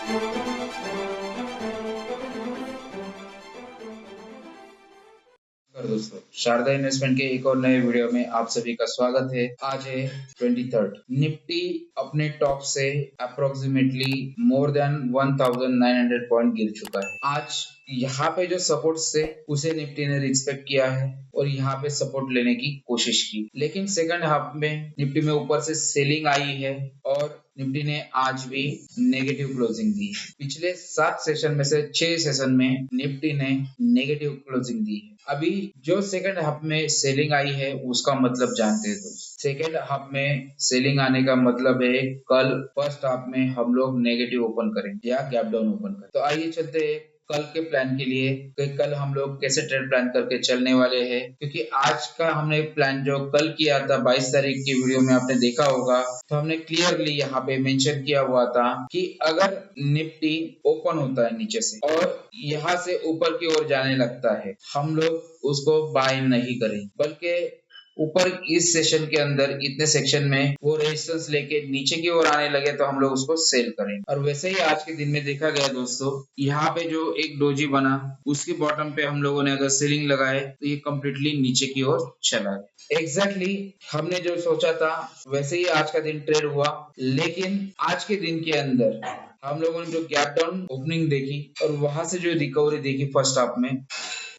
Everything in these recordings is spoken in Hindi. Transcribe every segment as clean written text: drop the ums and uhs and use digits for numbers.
नमस्कार दोस्तों, शारदा इन्वेस्टमेंट के एक और नए वीडियो में आप सभी का स्वागत है। आज है 23rd। निफ्टी अपने टॉप से अप्रोक्सीमेटली मोर देन 1900 पॉइंट गिर चुका है। आज यहाँ पे जो सपोर्ट से उसे निफ्टी ने रिस्पेक्ट किया है और यहाँ पे सपोर्ट लेने की कोशिश की, लेकिन सेकंड हाफ में निफ्टी में ऊपर से सेलिंग आई है और निफ्टी ने आज भी नेगेटिव क्लोजिंग दी है। पिछले 7 सेशन में से 6 सेशन में निफ्टी ने नेगेटिव क्लोजिंग दी है। अभी जो सेकंड हाफ में सेलिंग आई है उसका मतलब जानते हैं दोस्त। सेकंड हाफ में सेलिंग आने का मतलब है कल फर्स्ट हाफ में हम लोग नेगेटिव ओपन करेंगे या गैप डाउन ओपन करेंगे। तो आइए चलते हैं कल के प्लान के लिए कि कल हम लोग कैसे ट्रेड प्लान करके चलने वाले हैं, क्योंकि आज का हमने प्लान जो कल किया था 22 तारीख की वीडियो में आपने देखा होगा, तो हमने क्लियरली यहाँ पे मेंशन किया हुआ था कि अगर निफ्टी ओपन होता है नीचे से और यहाँ से ऊपर की ओर जाने लगता है, हम लोग उसको बाय नहीं करेंगे, बल्कि ऊपर इस सेशन के अंदर इतने सेक्शन में वो रेजिस्टेंस लेके नीचे की ओर आने लगे तो हम लोग उसको सेल करेंगे। और वैसे ही आज के दिन में देखा गया दोस्तों, यहाँ पे जो एक डोजी बना उसके बॉटम पे हम लोगों ने अगर सेलिंग लगाए तो ये कम्प्लीटली नीचे की ओर चला गया। एग्जैक्टली हमने जो सोचा था वैसे ही आज का दिन ट्रेड हुआ, लेकिन आज के दिन के अंदर हम लोगों ने जो गैप डाउन ओपनिंग देखी और वहां से जो रिकवरी देखी फर्स्ट हाफ में,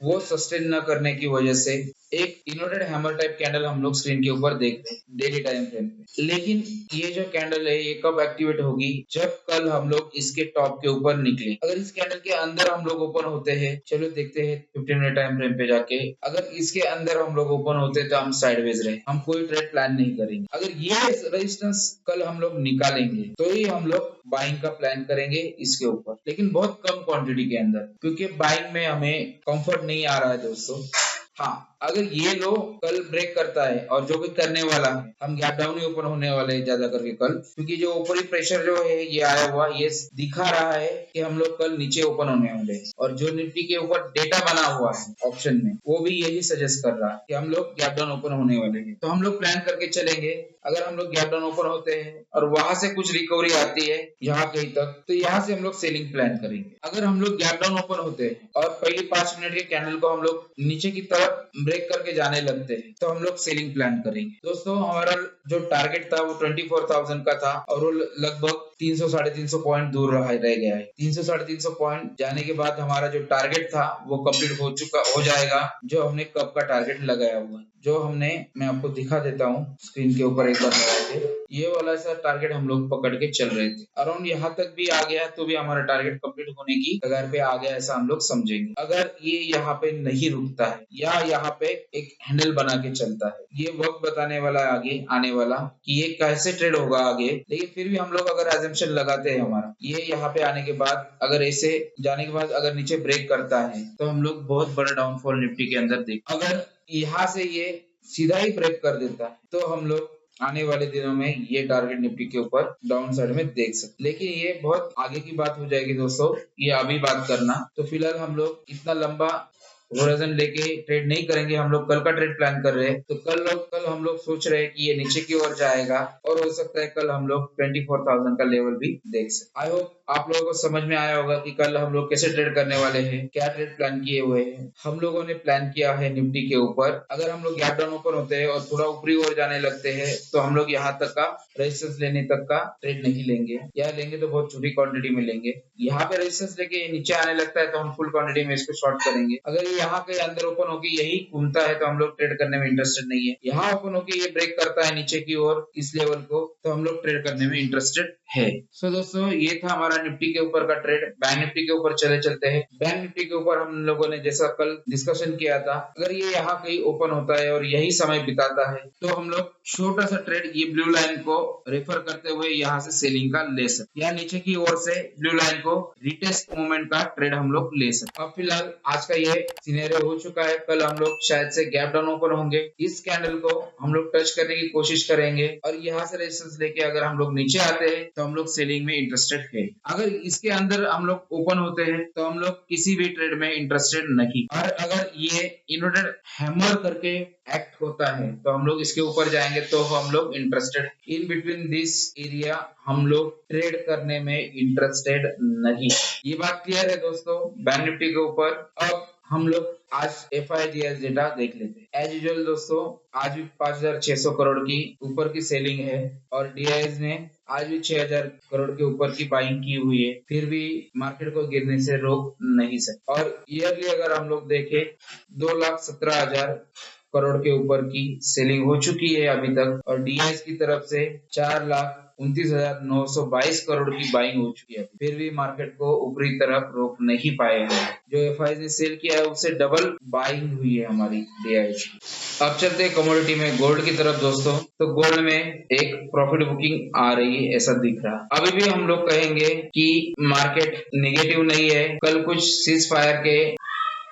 वो सस्टेन न करने की वजह से एक इन्वर्टेड हैमर टाइप कैंडल हम लोग स्क्रीन के ऊपर देखते हैं डेली टाइम फ्रेम पे। लेकिन ये जो कैंडल है ये कब एक्टिवेट होगी? जब कल हम लोग इसके टॉप के ऊपर निकले। अगर इस कैंडल के अंदर हम लोग ओपन होते हैं, चलो देखते हैं 15 मिनट टाइम फ्रेम पे जाके, अगर इसके अंदर हम लोग ओपन होते तो हम साइडवेज रहे, हम कोई ट्रेड प्लान नहीं करेंगे। अगर ये रेजिस्टेंस कल हम लोग निकालेंगे तो ही हम लोग बाइंग का प्लान करेंगे इसके ऊपर, लेकिन बहुत कम क्वांटिटी के अंदर, क्योंकि बाइंग में हमें कंफर्ट नहीं आ रहा है दोस्तों। हाँ, अगर ये लो कल ब्रेक करता है और जो भी करने वाला है, हम गैप डाउन ही ओपन होने वाले हैं ज्यादा करके कल, क्योंकि जो ऊपरी प्रेशर जो है ये आया हुआ, ये दिखा रहा है कि हम लोग कल नीचे ओपन होने वाले हैं। और जो निफ्टी के ऊपर डेटा बना हुआ है ऑप्शन में, वो भी यही सजेस्ट कर रहा है कि हम लोग गैप डाउन ओपन होने वाले हैं। तो हम लोग प्लान करके चलेंगे। अगर हम लोग गैप डाउन ओपन होते हैं और वहां से कुछ रिकवरी आती है यहाँ कहीं तक, तो यहाँ से हम लोग सेलिंग प्लान करेंगे। अगर हम लोग गैप डाउन ओपन होते हैं और पहले 5 मिनट के कैंडल को हम लोग नीचे की तरफ ब्रेक करके जाने लगते हैं, तो हम लोग सेलिंग प्लान करेंगे। दोस्तों हमारा जो टारगेट था वो 24,000 का था और वो लगभग 300 साढ़े 300 पॉइंट दूर रह गया है। 300 साढ़े 300 पॉइंट जाने के बाद हमारा जो टारगेट था वो कंप्लीट हो जाएगा, जो हमने कब का टारगेट लगाया हुआ है, जो हमने, मैं आपको दिखा देता हूँ स्क्रीन के ऊपर एक बार लगा के, ये वाला सा टारगेट हम लोग पकड़ के चल रहे थे। अराउंड यहाँ तक भी आ गया तो भी हमारा टारगेट कंप्लीट होने की कगार पे आ गया, ऐसा हम लोग समझेंगे। अगर ये यहाँ पे नहीं रुकता है या यहाँ पे एक हैंडल बना के चलता है, ये वक्त बताने वाला है आगे आने वाला कि ये कैसे ट्रेड होगा आगे। लेकिन फिर भी हम लोग अगर एजम्पशन लगाते हैं हमारा, ये यहाँ पे आने के बाद अगर ऐसे जाने के बाद अगर नीचे ब्रेक करता है तो हम लोग बहुत बड़ा डाउनफॉल निफ्टी के अंदर देख। अगर यहाँ से ये सीधा ही ब्रेक कर देता है तो हम लोग आने वाले दिनों में ये टारगेट निफ्टी के ऊपर डाउन साइड में देख सकते। लेकिन ये बहुत आगे की बात हो जाएगी दोस्तों, ये अभी बात करना। तो फिलहाल हम लोग इतना लंबा होराइजन लेके ट्रेड नहीं करेंगे। हम लोग कल का ट्रेड प्लान कर रहे हैं, तो कल हम लोग सोच रहे हैं कि ये नीचे की ओर जाएगा और हो सकता है कल हम लोग 24,000 का लेवल भी देख सकते। आई होप आप लोगों को समझ में आया होगा कि कल हम लोग कैसे ट्रेड करने वाले हैं, क्या ट्रेड प्लान किए हुए हैं। हम लोगों ने प्लान किया है निफ्टी के ऊपर, अगर हम लोग गैप डाउन ओपन होते हैं और थोड़ा ऊपरी ओर जाने लगते हैं तो हम लोग यहाँ तक का रेजिस्टेंस लेने तक का ट्रेड नहीं लेंगे, या लेंगे तो बहुत छोटी क्वांटिटी में लेंगे। यहाँ पे रेजिस्टेंस लेके नीचे आने लगता है तो हम फुल क्वांटिटी में इसको शॉर्ट करेंगे। अगर ये यहाँ के अंदर ओपन होके यही घूमता है तो हम लोग ट्रेड करने में इंटरेस्टेड नहीं है। यहाँ ओपन होके ये ब्रेक करता है नीचे की ओर इस लेवल को, तो हम लोग ट्रेड करने में इंटरेस्टेड है। सो दोस्तों ये था हमारा निफ्टी के ऊपर का ट्रेड। बैंक निफ्टी के ऊपर चलते हैं। बैंक निफ्टी के ऊपर हम लोगों ने जैसा कल डिस्कशन किया था, अगर ये यहाँ कहीं ओपन होता है और यही समय बिताता है तो हम लोग छोटा सा ट्रेड ये ब्लू लाइन को रेफर करते हुए यहाँ से सेलिंग का ले सकते, या नीचे की ओर से ब्लू लाइन को रिटेस्ट मूवमेंट का ट्रेड हम लोग ले सकते। अब फिलहाल आज का ये सिनेरियो हो चुका है। कल हम लोग शायद से गैप डाउन ओपन होंगे, इस कैंडल को हम लोग टच करने की कोशिश करेंगे और यहाँ से रेजिस्टेंस लेके अगर हम लोग नीचे आते हैं तो हम लोग सेलिंग में इंटरेस्टेड है। अगर इसके अंदर हम लोग ओपन होते हैं तो हम लोग किसी भी ट्रेड में इंटरेस्टेड नहीं, और अगर ये इन्वर्टेड हैमर करके एक्ट होता है तो हम लोग इसके ऊपर जाएंगे तो हम लोग interested. In between this area हम लोग ट्रेड करने में इंटरेस्टेड नहीं। ये बात क्लियर है दोस्तों बैंक निफ्टी के ऊपर। अब हम लोग आज FIGS डेटा देख लेते हैं। एज यूजुअल दोस्तों आज भी 5,600 करोड़ की ऊपर की सेलिंग है, और DIS ने आज भी 6,000 करोड़ के ऊपर की बाइंग की हुई है, फिर भी मार्केट को गिरने से रोक नहीं सकते। और ईयरली अगर हम लोग देखें 2,17,000 करोड़ के ऊपर की सेलिंग हो चुकी है अभी तक, और DIS की तरफ से 4,29,922 करोड़ की बाइंग हो चुकी है। फिर भी मार्केट को ऊपरी तरफ रोक नहीं पाए हैं। जो FI ने सेल किया है उससे डबल बाइंग हुई है हमारी DIS की। अब चलते हैं कमोडिटी में गोल्ड की तरफ दोस्तों। तो गोल्ड में एक प्रॉफिट बुकिंग आ रही है ऐसा दिख रहा। अभी भी हम लोग कहेंगे कि मार्केट नेगेटिव नहीं है। कल कुछ सीज फायर के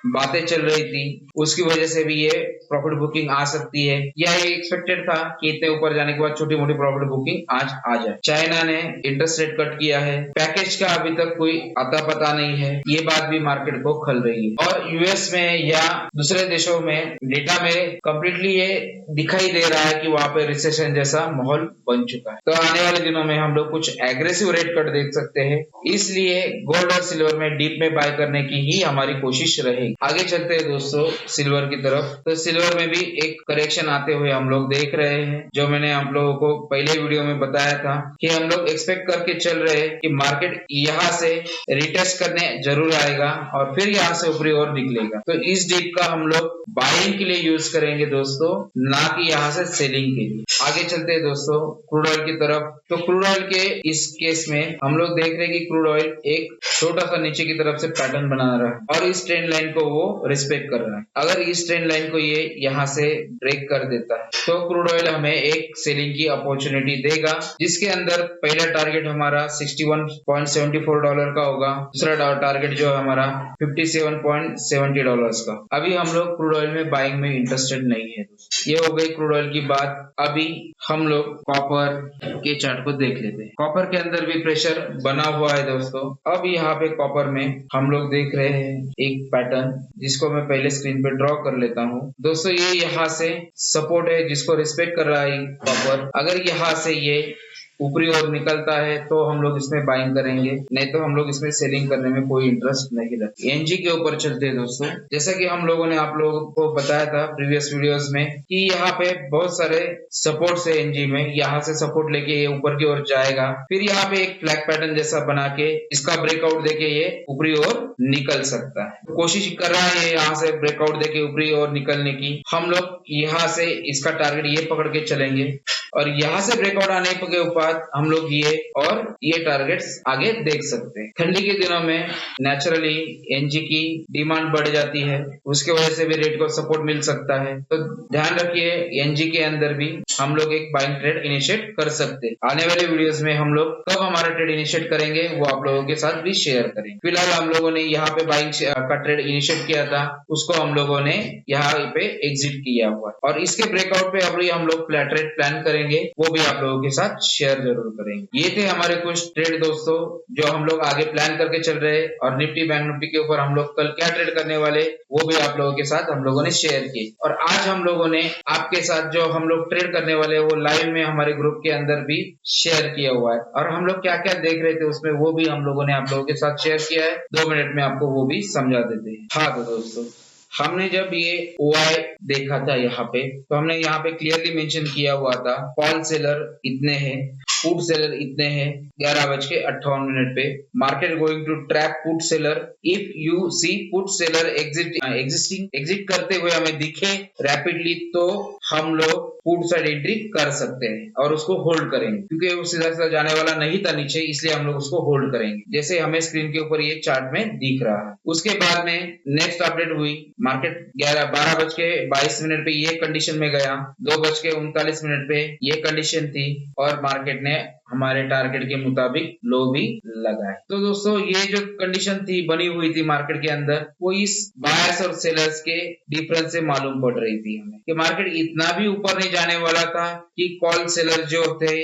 बातें चल रही थी, उसकी वजह से भी ये प्रॉफिट बुकिंग आ सकती है, या ये एक्सपेक्टेड था कि इतने ऊपर जाने के बाद छोटी मोटी प्रॉफिट बुकिंग आज आ जाए। चाइना ने इंटरेस्ट रेट कट किया है, पैकेज का अभी तक कोई अता पता नहीं है, ये बात भी मार्केट को खल रही है। और US में या दूसरे देशों में डेटा में कंप्लीटली ये दिखाई दे रहा है कि वहां पे रिसेशन जैसा माहौल बन चुका है। तो आने वाले दिनों में हम लोग कुछ एग्रेसिव रेट कट देख सकते हैं, इसलिए गोल्ड और सिल्वर में डीप में बाय करने की ही हमारी कोशिश रहेगी। आगे चलते हैं दोस्तों सिल्वर की तरफ। तो सिल्वर में भी एक करेक्शन आते हुए हम लोग देख रहे हैं, जो मैंने आप लोगों को पहले वीडियो में बताया था कि हम लोग एक्सपेक्ट करके चल रहे हैं कि मार्केट यहाँ से रिटेस्ट करने जरूर आएगा और फिर यहाँ से ऊपरी ओर निकलेगा। तो इस डिप का हम लोग बाइंग के लिए यूज करेंगे दोस्तों, ना कि यहाँ से सेलिंग के लिए। आगे चलते हैं दोस्तों क्रूड ऑयल की तरफ। तो क्रूड ऑयल के इस केस में हम लोग देख रहे हैं कि क्रूड ऑयल एक छोटा सा नीचे की तरफ से पैटर्न बना रहा है और इस ट्रेंड लाइन को वो रिस्पेक्ट कर रहा है। अगर इस ट्रेंड लाइन को ये यहाँ से ब्रेक कर देता है तो क्रूड ऑयल हमें एक सेलिंग की अपॉर्चुनिटी देगा, जिसके अंदर पहला टारगेट हमारा $61.74 का होगा, दूसरा टारगेट जो हमारा $57.70 का। अभी हम लोग क्रूड ऑयल में बाइंग में इंटरेस्टेड नहीं है। ये हो गई क्रूड ऑयल की बात। अभी हम लोग कॉपर के चार्ट को देख लेते हैं। कॉपर के अंदर भी प्रेशर बना हुआ है दोस्तों। अब यहाँ पे कॉपर में हम लोग देख रहे हैं एक पैटर्न, जिसको मैं पहले स्क्रीन पे ड्रॉ कर लेता हूँ दोस्तों। ये यहाँ से सपोर्ट है जिसको रिस्पेक्ट कर रहा है कॉपर। अगर यहाँ से ये ऊपरी ओर निकलता है तो हम लोग इसमें बाइंग करेंगे, नहीं तो हम लोग इसमें सेलिंग करने में कोई इंटरेस्ट नहीं रखते। एनजी के ऊपर चलते हैं दोस्तों। जैसा कि हम लोगों ने आप लोगों को बताया था प्रीवियस वीडियोस में कि यहाँ पे बहुत सारे सपोर्ट है एनजी में। यहाँ से सपोर्ट लेके ये ऊपर की ओर जाएगा, फिर यहाँ पे एक फ्लैग पैटर्न जैसा बना के इसका ब्रेकआउट देके ये ऊपरी ओर निकल सकता है। कोशिश कर रहा है यहाँ से ब्रेकआउट देके ऊपरी ओर निकलने की। हम लोग यहाँ से इसका टारगेट ये पकड़ के चलेंगे और यहाँ से ब्रेकआउट आने के ऊपर हम लोग ये और ये टारगेट्स आगे देख सकते हैं। ठंडी के दिनों में नेचुरली एनजी की डिमांड बढ़ जाती है, उसके वजह से भी रेट को सपोर्ट मिल सकता है। तो ध्यान रखिए एनजी के अंदर भी हम लोग एक बाइंग ट्रेड इनिशिएट कर सकते हैं। आने वाले वीडियोस में हम लोग कब हमारा ट्रेड इनिशिएट करेंगे वो आप लोगों के साथ भी शेयर करेंगे। फिलहाल हम लोगों ने यहाँ पे बाइंग का ट्रेड इनिशिएट किया था, उसको हम लोगों ने यहाँ पे एग्जिट किया हुआ, और इसके ब्रेकआउट पे अभी हम लोग ट्रेड प्लान करेंगे, वो भी आप लोगों के साथ शेयर जरूर करेंगे। ये थे हमारे कुछ ट्रेड दोस्तों जो हम लोग आगे प्लान करके चल रहे हैं, और निफ्टी बैंक निफ्टी के ऊपर हम लोग कल क्या ट्रेड करने वाले वो भी आप लोगों के साथ हम लोगों ने शेयर किए। और आज हम लोगों ने आपके साथ जो हम लोग ट्रेड करने वाले वो लाइव में हमारे ग्रुप के अंदर भी शेयर किया हुआ है, और हम लोग क्या क्या देख रहे थे उसमें वो भी हम लोगों ने आप लोगों के साथ शेयर किया है। 2 मिनट में आपको वो भी समझा देते हैं। हाँ तो दोस्तों हमने जब ये OI देखा था यहाँ पे, तो हमने यहाँ पे क्लियरली मेंशन किया हुआ था कॉल सेलर इतने हैं, पुट सेलर इतने हैं। 11:58 पे market going to trap put seller. If you see put seller exit करते हुए हमें दिखे रैपिडली तो हम लोग पुट साइड एंट्री कर सकते हैं और उसको होल्ड करेंगे, क्योंकि वो सीधा सीधा जाने वाला नहीं था नीचे, इसलिए हम लोग उसको होल्ड करेंगे, जैसे हमें स्क्रीन के ऊपर ये चार्ट में दिख रहा है। उसके बाद में नेक्स्ट अपडेट हुई, मार्केट 12:22 पे ये कंडीशन में गया, 2:39 पे ये कंडीशन थी, और मार्केट ने हमारे टारगेट के मुताबिक लो भी लगाए। तो दोस्तों ये जो कंडीशन थी बनी हुई थी मार्केट के अंदर, वो इस बायर्स और सेलर्स के डिफरेंस से मालूम पड़ रही थी हमें कि मार्केट इतना भी ऊपर नहीं जाने वाला था कि कॉल सेलर जो थे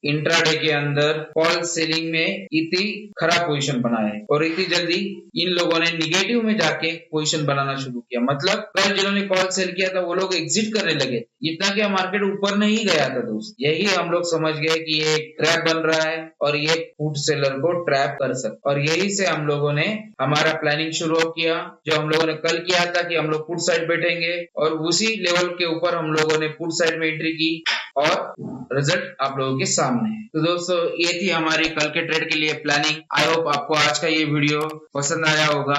इंट्राडे के अंदर कॉल सेलिंग में इतनी खराब पोजीशन बनाए और इतनी जल्दी इन लोगों ने निगेटिव में जाके पोजीशन बनाना शुरू किया। मतलब कल जिन्होंने कॉल सेल किया था वो लोग एग्जिट करने लगे, इतना क्या मार्केट ऊपर नहीं गया था दोस्त। यही हम लोग समझ गए कि ये एक ट्रैप बन रहा है और ये पुट सेलर को ट्रैप कर सकता, और यही से हम लोगों ने हमारा प्लानिंग शुरू किया। जो हम लोगों ने कल किया था कि हम लोग पुट साइड बैठेंगे और उसी लेवल के ऊपर हम लोगों ने पुट साइड में एंट्री की और रिजल्ट आप लोगों के सामने है। तो दोस्तों ये थी हमारी कल के ट्रेड के लिए प्लानिंग। आई होप आपको आज का ये वीडियो पसंद आया होगा।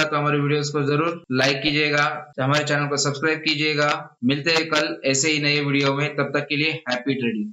तो हमारे वीडियोस को जरूर लाइक कीजिएगा, हमारे चैनल को सब्सक्राइब कीजिएगा। मिलते हैं कल ऐसे ही नए वीडियो में, तब तक के लिए हैप्पी ट्रेडिंग।